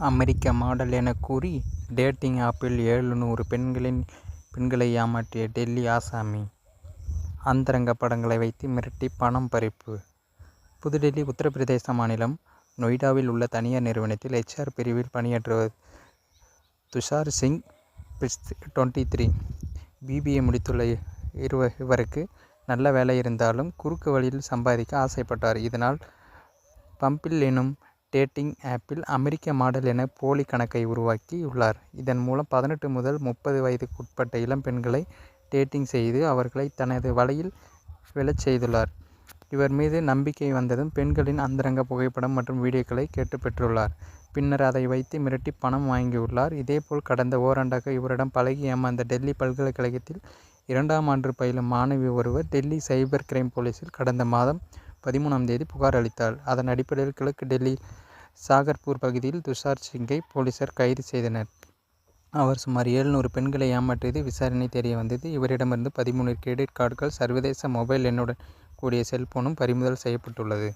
அமெரிக்க model என கூறி dating ஆப்பில் 700 பெண்களை ஏமாற்றிய டெல்லி ஆசாமி. அந்தரங்க படங்களை வைத்து மிரட்டி பணம் பறிப்பு. புதுடில்லி உத்தரப்பிரதேச மாநிலம் நொய்டாவில் உள்ள தனியார் நிறுவனத்தில் HR பிரிவில் பணியாற்றுவர் துஷார் சிங், 23. BBA முடித்துள்ள இவருக்கு நல்ல வேலை இருந்தாலும் குறுக்கு வழியில் சம்பாதிக்க ஆசைப்பட்டார். இதனால் பம்பிள் எனும் டேட்டிங் ஆப்பில் அமெரிக்க மாடல் என போலி கணக்கை உருவாக்கி உள்ளார். இதன் மூலம் 18 முதல் 30 வயதுக்குட்பட்ட இளம் பெண்களை டேட்டிங் செய்து அவர்களை தனது வலையில் விழச் செய்துள்ளார். இவர் மீது நம்பிக்கை வந்ததும் பெண்களின் அந்தரங்க புகைப்படம் மற்றும் வீடியோக்களை கேட்டு பெற்றுள்ளார். பின்னர் அதை வைத்து மிரட்டி பணம் வாங்கியுள்ளார். இதேபோல் கடந்த ஓராண்டாக இவரிடம் பழகி ஏமாந்த டெல்லி பல்கலைக்கழகத்தில் 2ஆம் ஆண்டு பயிலும் மாணவி ஒருவர் டெல்லி சைபர் கிரைம் போலீசில் கடந்த மாதம் 13ஆம் தேதி புகார் அளித்தார். அதன் அடிப்படையில் கிழக்கு டெல்லி சாகர்பூர் பகுதியில் துஷார் சிங்கை போலீசார் கைது செய்தனர். அவர் சுமார் 700 பெண்களை ஏமாற்றியது விசாரணை தெரிய வந்தது. இவரிடமிருந்து 13 கிரெடிட் கார்டுகள், சர்வதேச மொபைல் எண்ணுடன் கூடிய செல்போனும் பறிமுதல் செய்யப்பட்டுள்ளது.